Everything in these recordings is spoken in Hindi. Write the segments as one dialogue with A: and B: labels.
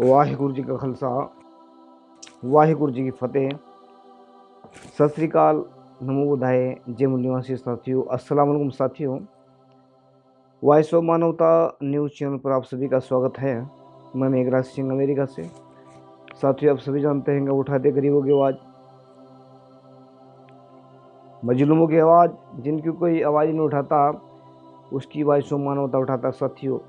A: वाहिगुरु जी का खालसा वाहिगुरु जी की फतेह। सत श्री अकाल, नमो बुधाए, जय मूल निवासी साथियों, अस्सलाम वालेकुम साथियों। वॉइस ऑफ मानवता न्यूज़ चैनल पर आप सभी का स्वागत है। मैं मेघराज सिंह अमेरिका से। साथियों, आप सभी जानते हैं उठाते गरीबों की आवाज़, मजलूमों की आवाज़, जिनकी कोई आवाज़ नहीं उठाता उसकी वॉइस ऑफ मानवता उठाता। साथियों,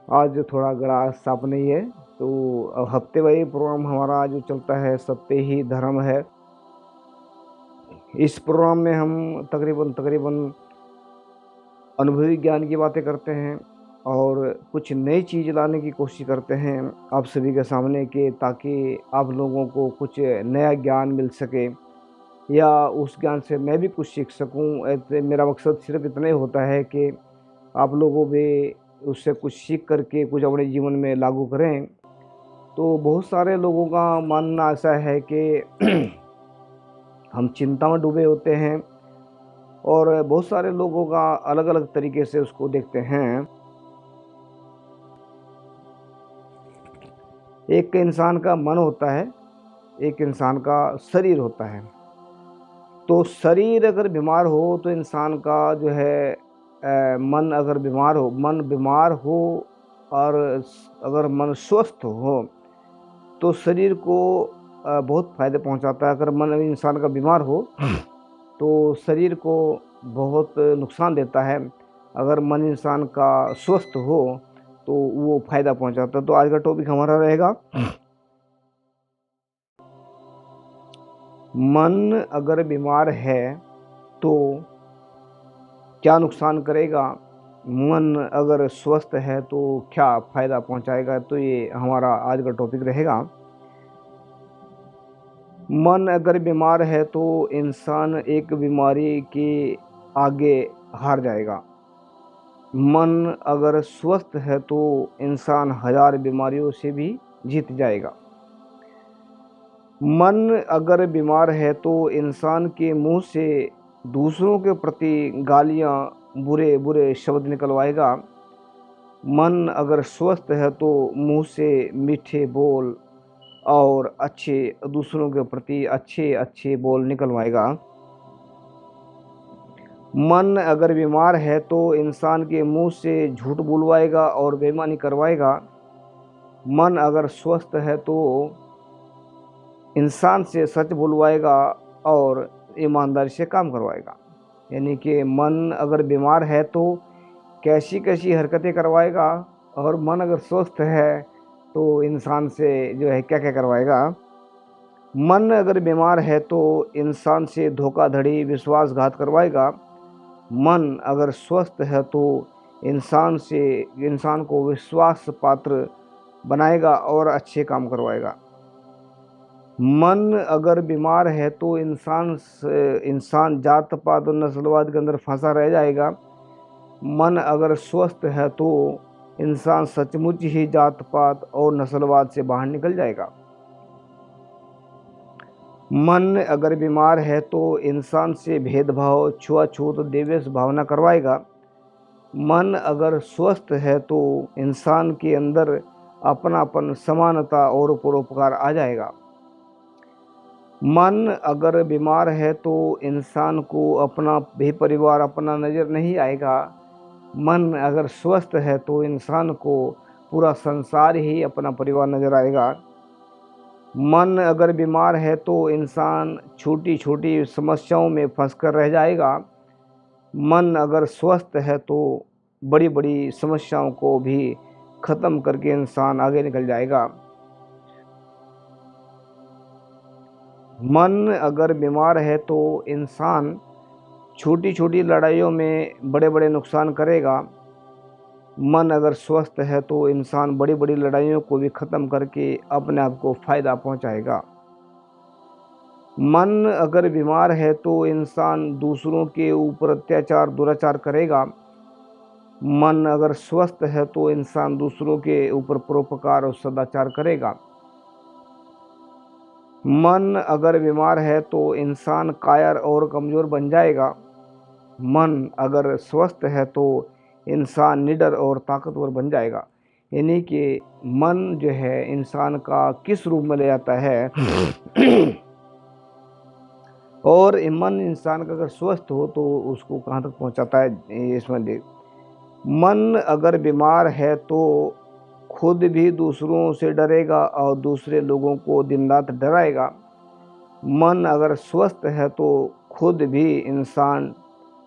A: आज थोड़ा गला साफ नहीं है, तो हफ्ते वारी प्रोग्राम हमारा जो चलता है सत्य ही धर्म है। इस प्रोग्राम में हम तकरीबन अनुभवी ज्ञान की बातें करते हैं और कुछ नई चीज़ लाने की कोशिश करते हैं आप सभी के सामने के, ताकि आप लोगों को कुछ नया ज्ञान मिल सके या उस ज्ञान से मैं भी कुछ सीख सकूं। मेरा मकसद सिर्फ इतना ही होता है कि आप लोगों भी उससे कुछ सीख करके कुछ अपने जीवन में लागू करें। तो बहुत सारे लोगों का मानना ऐसा है कि हम चिंता में डूबे होते हैं और बहुत सारे लोगों का अलग अलग तरीके से उसको देखते हैं। एक इंसान का मन होता है, एक इंसान का शरीर होता है। तो शरीर अगर बीमार हो तो इंसान का जो है मन अगर मन बीमार हो और अगर मन स्वस्थ हो तो शरीर को बहुत फायदे पहुंचाता है। अगर मन इंसान का बीमार हो तो शरीर को बहुत नुकसान देता है। अगर मन इंसान का स्वस्थ हो तो वो फायदा पहुंचाता है। तो आज का टॉपिक हमारा रहेगा, मन अगर बीमार है तो क्या नुकसान करेगा, मन अगर स्वस्थ है तो क्या फायदा पहुंचाएगा। तो ये हमारा आज का टॉपिक रहेगा। मन अगर बीमार है तो इंसान एक बीमारी के आगे हार जाएगा। मन अगर स्वस्थ है तो इंसान 1000 बीमारियों से भी जीत जाएगा। मन अगर बीमार है तो इंसान के मुंह से दूसरों के प्रति गालियां, बुरे बुरे शब्द निकलवाएगा। मन अगर स्वस्थ है तो मुंह से मीठे बोल और दूसरों के प्रति अच्छे अच्छे बोल निकलवाएगा। मन अगर बीमार है तो इंसान के मुंह से झूठ बुलवाएगा और बेईमानी करवाएगा। मन अगर स्वस्थ है तो इंसान से सच बुलवाएगा और ईमानदारी से काम करवाएगा। यानी कि मन अगर बीमार है तो कैसी कैसी हरकतें करवाएगा, और मन अगर स्वस्थ है तो इंसान से जो है क्या क्या करवाएगा। मन अगर बीमार है तो इंसान से धोखाधड़ी, विश्वासघात करवाएगा। मन अगर स्वस्थ है तो इंसान को विश्वास पात्र बनाएगा और अच्छे काम करवाएगा। मन अगर बीमार है तो इंसान जात पात और नस्लवाद के अंदर फंसा रह जाएगा। मन अगर स्वस्थ है तो इंसान सचमुच ही जात पात और नस्लवाद से बाहर निकल जाएगा। मन अगर बीमार है तो इंसान से भेदभाव, छुआछूत, द्वेष भावना करवाएगा। मन अगर स्वस्थ है तो इंसान के अंदर अपनापन, समानता और परोपकार आ जाएगा। मन अगर बीमार है तो इंसान को अपना भी परिवार अपना नज़र नहीं आएगा। मन अगर स्वस्थ है तो इंसान को पूरा संसार ही अपना परिवार नज़र आएगा। मन अगर बीमार है तो इंसान छोटी छोटी समस्याओं में फंसकर रह जाएगा। मन अगर स्वस्थ है तो बड़ी बड़ी समस्याओं को भी ख़त्म करके इंसान आगे निकल जाएगा। मन अगर बीमार है तो इंसान छोटी छोटी लड़ाइयों में बड़े बड़े नुकसान करेगा। मन अगर स्वस्थ है तो इंसान बड़ी बड़ी लड़ाइयों को भी ख़त्म करके अपने आप को फ़ायदा पहुंचाएगा। मन अगर बीमार है तो इंसान दूसरों के ऊपर अत्याचार, दुराचार करेगा। मन अगर स्वस्थ है तो इंसान दूसरों के ऊपर परोपकार और सदाचार करेगा। मन अगर बीमार है तो इंसान कायर और कमज़ोर बन जाएगा। मन अगर स्वस्थ है तो इंसान निडर और ताकतवर बन जाएगा। यानी कि मन जो है इंसान का किस रूप में ले जाता है और ये मन इंसान का अगर स्वस्थ हो तो उसको कहाँ तक पहुँचाता है, इसमें देख। मन अगर बीमार है तो खुद भी दूसरों से डरेगा और दूसरे लोगों को दिन रात डराएगा। मन अगर स्वस्थ है तो खुद भी इंसान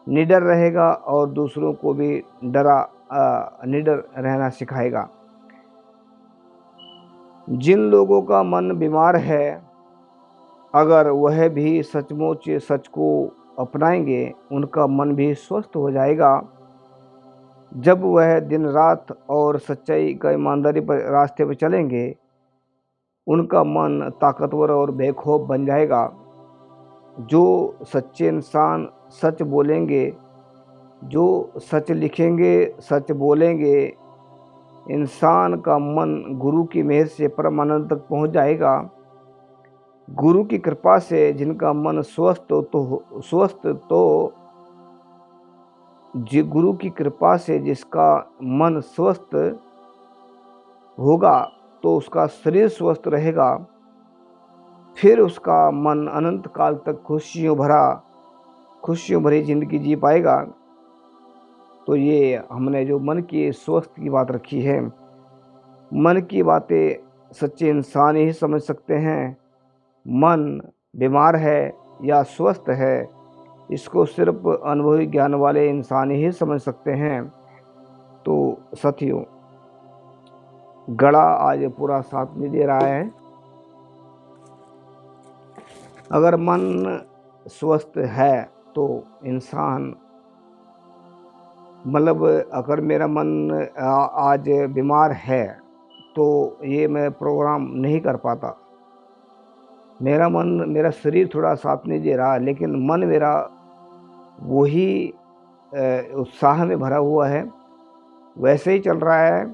A: निडर रहेगा और दूसरों को भी निडर रहना सिखाएगा। जिन लोगों का मन बीमार है, अगर वह भी सचमुच सच को अपनाएंगे, उनका मन भी स्वस्थ हो जाएगा। जब वह दिन रात और सच्चाई का ईमानदारी पर रास्ते पर चलेंगे, उनका मन ताकतवर और बेखौफ बन जाएगा। जो सच्चे इंसान सच बोलेंगे, जो सच लिखेंगे, सच बोलेंगे, इंसान का मन गुरु की मेहर से परमानंद तक पहुंच जाएगा। गुरु की कृपा से जिनका मन गुरु की कृपा से जिसका मन स्वस्थ होगा तो उसका शरीर स्वस्थ रहेगा। फिर उसका मन अनंत काल तक खुशियों भरी जिंदगी जी पाएगा। तो ये हमने जो मन की स्वस्थ की बात रखी है, मन की बातें सच्चे इंसान ही समझ सकते हैं। मन बीमार है या स्वस्थ है, इसको सिर्फ अनुभवी ज्ञान वाले इंसान ही समझ सकते हैं। तो साथियों, गड़ा आज पूरा साथ नहीं दे रहा है। अगर मन स्वस्थ है तो इंसान मतलब अगर मेरा मन आज बीमार है तो ये मैं प्रोग्राम नहीं कर पाता। मेरा शरीर थोड़ा साथ नहीं दे रहा, लेकिन मन मेरा वही उत्साह में भरा हुआ है, वैसे ही चल रहा है।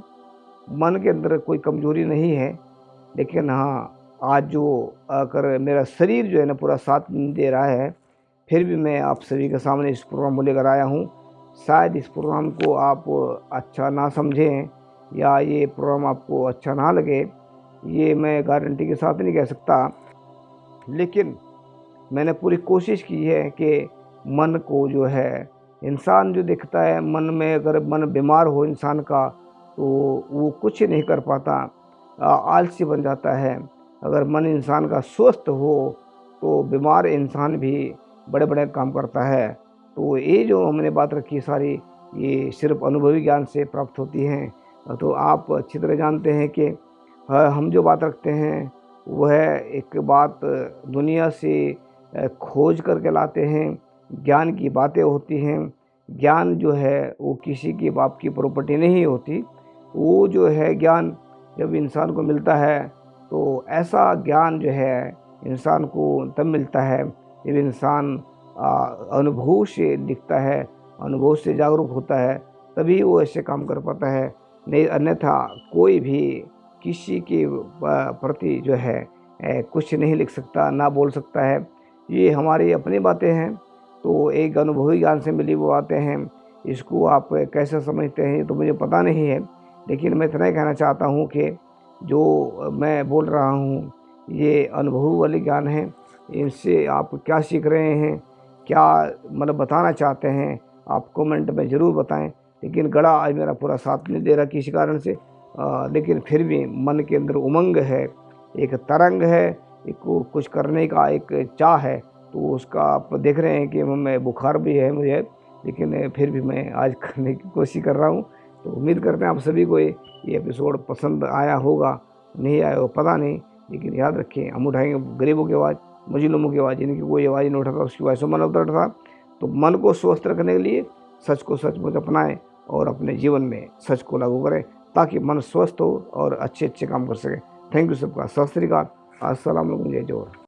A: मन के अंदर कोई कमजोरी नहीं है, लेकिन हाँ, आज जो अगर मेरा शरीर जो है ना पूरा साथ नहीं दे रहा है, फिर भी मैं आप सभी के सामने इस प्रोग्राम को लेकर आया हूँ। शायद इस प्रोग्राम को आप अच्छा ना समझें या ये प्रोग्राम आपको अच्छा ना लगे, ये मैं गारंटी के साथ नहीं कह सकता, लेकिन मैंने पूरी कोशिश की है कि मन को जो है, इंसान जो दिखता है मन में, अगर मन बीमार हो इंसान का तो वो कुछ नहीं कर पाता, आलसी बन जाता है। अगर मन इंसान का स्वस्थ हो तो बीमार इंसान भी बड़े बड़े काम करता है। तो ये जो हमने बात रखी सारी, ये सिर्फ अनुभवी ज्ञान से प्राप्त होती हैं। तो आप अच्छी तरह जानते हैं कि हम जो बात रखते हैं वह एक बात दुनिया से खोज करके लाते हैं। ज्ञान की बातें होती हैं। ज्ञान जो है वो किसी की बाप की प्रॉपर्टी नहीं होती। वो जो है ज्ञान जब इंसान को मिलता है तो ऐसा ज्ञान जो है इंसान को तब मिलता है जब इंसान अनुभव से दिखता है, अनुभव से जागरूक होता है, तभी वो ऐसे काम कर पाता है। नहीं अन्यथा कोई भी किसी के प्रति जो है कुछ नहीं लिख सकता, ना बोल सकता है। ये हमारी अपनी बातें हैं, तो एक अनुभवी ज्ञान से मिली वो बातें हैं। इसको आप कैसे समझते हैं तो मुझे पता नहीं है, लेकिन मैं इतना ही कहना चाहता हूँ कि जो मैं बोल रहा हूँ ये अनुभव वाले ज्ञान है। इनसे आप क्या सीख रहे हैं, क्या मतलब बताना चाहते हैं, आप कमेंट में ज़रूर बताएं। लेकिन गड़ा आज मेरा पूरा साथ नहीं दे रहा किसी कारण से, लेकिन फिर भी मन के अंदर उमंग है, एक तरंग है, एक कुछ करने का एक चाह है। तो उसका आप देख रहे हैं कि मैं बुखार भी है मुझे, लेकिन फिर भी मैं आज करने की कोशिश कर रहा हूँ। तो उम्मीद करते हैं आप सभी को ये एपिसोड पसंद आया होगा, नहीं आया हो पता नहीं, लेकिन याद रखें हम उठाएंगे गरीबों की आवाज़, मजलूमों की आवाज़, जिनकी कोई आवाज़ नहीं उठाता उसकी आवाज़ से मन उठता। तो मन को स्वस्थ रखने के लिए सच को सचमुच अपनाएं और अपने जीवन में सच को लागू करें, ताकि मन स्वस्थ हो और अच्छे अच्छे काम कर सके। थैंक यू सबका, सत श्री अकाल, अस्सलाम वालेकुम, जय जोहर।